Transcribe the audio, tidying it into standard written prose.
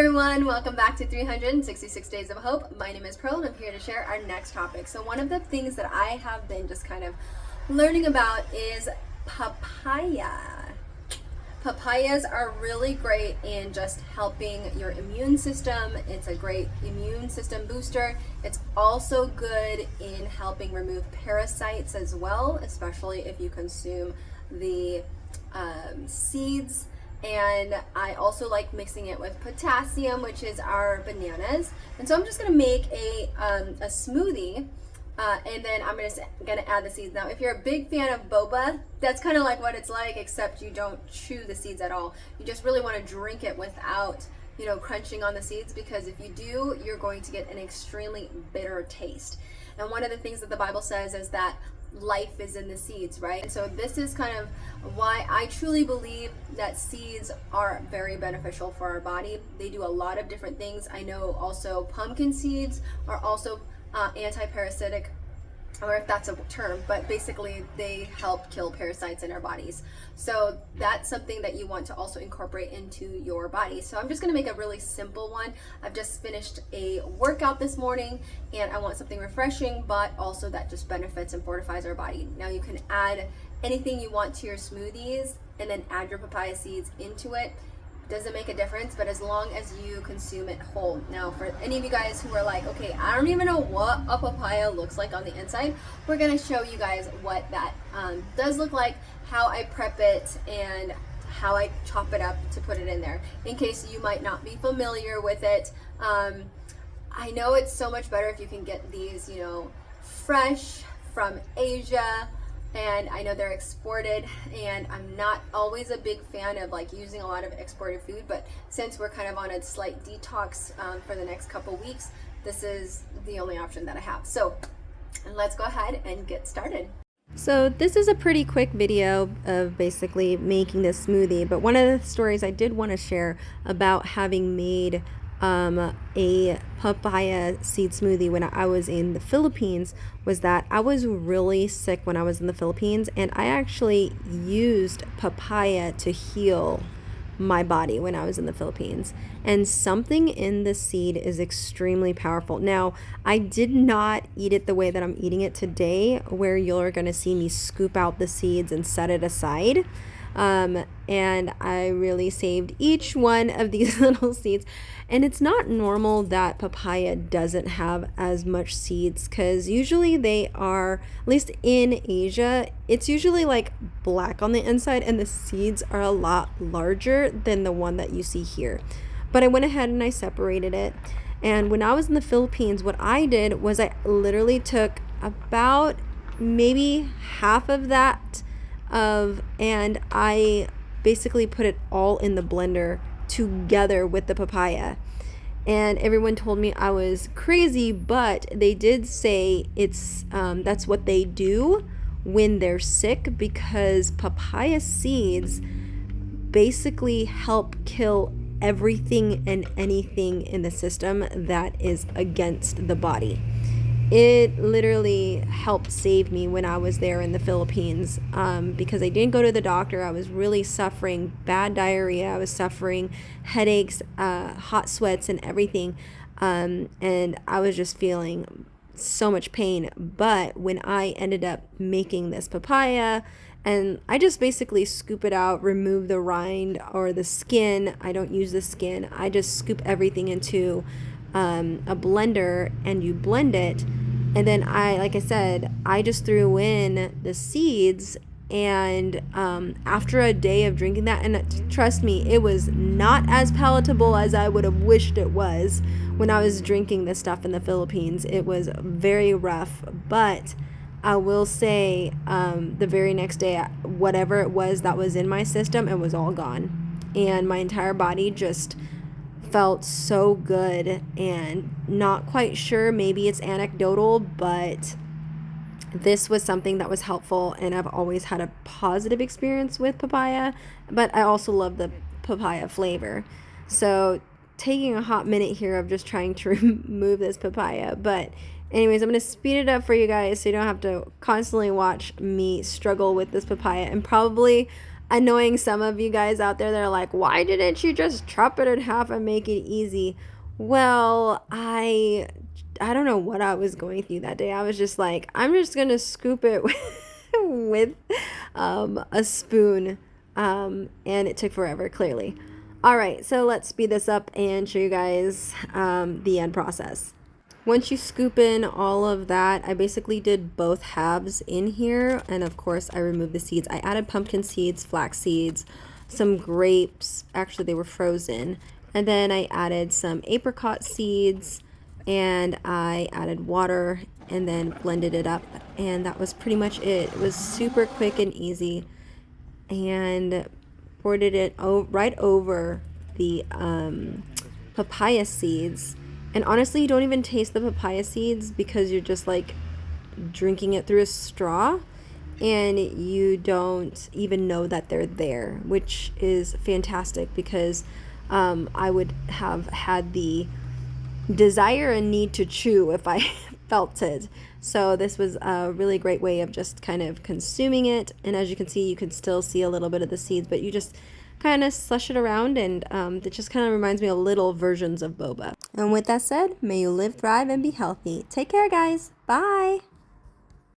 everyone, welcome back to 366 Days of Hope. My name is Pearl and I'm here to share our next topic. So one of the things that I have been just kind of learning about is papaya. Papayas are really great in just helping your immune system. It's a great immune system booster. It's also good in helping remove parasites as well, especially if you consume the seeds. And I also like mixing it with potassium, which is our bananas. And so I'm just gonna make a smoothie, and then I'm gonna add the seeds. Now, if you're a big fan of boba, that's kind of like what it's like, except you don't chew the seeds at all. You just really want to drink it without, crunching on the seeds, because if you do, you're going to get an extremely bitter taste. And one of the things that the Bible says is that life is in the seeds, right? And so this is kind of why I truly believe that seeds are very beneficial for our body. They do a lot of different things. I know also pumpkin seeds are also anti-parasitic, or if that's a term, but basically they help kill parasites in our bodies. So that's something that you want to also incorporate into your body. So I'm just gonna make a really simple one. I've just finished a workout this morning and I want something refreshing, but also that just benefits and fortifies our body. Now you can add anything you want to your smoothies and then add your papaya seeds into it. Doesn't make a difference, but as long as you consume it whole. Now, for any of you guys who are like, okay, I don't even know what a papaya looks like on the inside, we're gonna show you guys what that does look like, how I prep it, and how I chop it up to put it in there, in case you might not be familiar with it. I know it's so much better if you can get these, fresh from Asia. And I know they're exported, and I'm not always a big fan of using a lot of exported food, but since we're kind of on a slight detox for the next couple weeks, this is the only option that I have. So let's go ahead and get started. So this is a pretty quick video of basically making this smoothie, but one of the stories I did want to share about having made a papaya seed smoothie when I was in the Philippines was that I was really sick when I was in the Philippines, and I actually used papaya to heal my body when I was in the Philippines. And something in the seed is extremely powerful. Now, I did not eat it the way that I'm eating it today, where you're going to see me scoop out the seeds and set it aside. And I really saved each one of these little seeds. And it's not normal that papaya doesn't have as much seeds, because usually they are, at least in Asia, it's usually like black on the inside and the seeds are a lot larger than the one that you see here. But I went ahead and I separated it. And when I was in the Philippines, what I did was I literally took about maybe half of that and I basically put it all in the blender together with the papaya. And everyone told me I was crazy, but they did say it's that's what they do when they're sick, because papaya seeds basically help kill everything and anything in the system that is against the body. It literally helped save me when I was there in the Philippines, because I didn't go to the doctor. I was really suffering bad diarrhea. I was suffering headaches, hot sweats, and everything. And I was just feeling so much pain. But when I ended up making this papaya, and I just basically scoop it out, remove the rind or the skin. I don't use the skin. I just scoop everything into a blender and you blend it. And then like I said, I just threw in the seeds, and after a day of drinking that, and trust me, it was not as palatable as I would have wished it was when I was drinking this stuff in the Philippines. It was very rough, but I will say the very next day, whatever it was that was in my system, it was all gone. And my entire body just felt so good. And not quite sure, maybe it's anecdotal, but this was something that was helpful, and I've always had a positive experience with papaya, but I also love the papaya flavor. So taking a hot minute here of just trying to remove this papaya, but anyways, I'm going to speed it up for you guys so you don't have to constantly watch me struggle with this papaya. And probably annoying some of you guys out there that are like, why didn't you just chop it in half and make it easy? Well, I don't know what I was going through that day. I was just like, I'm just gonna scoop it with a spoon, and it took forever, clearly. All right, so let's speed this up and show you guys the end process. Once you scoop in all of that, I basically did both halves in here, and of course I removed the seeds. I added pumpkin seeds, flax seeds, some grapes, actually they were frozen, and then I added some apricot seeds, and I added water and then blended it up, and that was pretty much it. It was super quick and easy, and poured it right over the papaya seeds. And honestly, you don't even taste the papaya seeds because you're just like drinking it through a straw, and you don't even know that they're there, which is fantastic because I would have had the desire and need to chew if I felt it. So this was a really great way of just kind of consuming it. And as you can see, you can still see a little bit of the seeds, but you just kind of slush it around, and it just kind of reminds me of little versions of boba. And with that said, may you live, thrive, and be healthy. Take care, guys. Bye.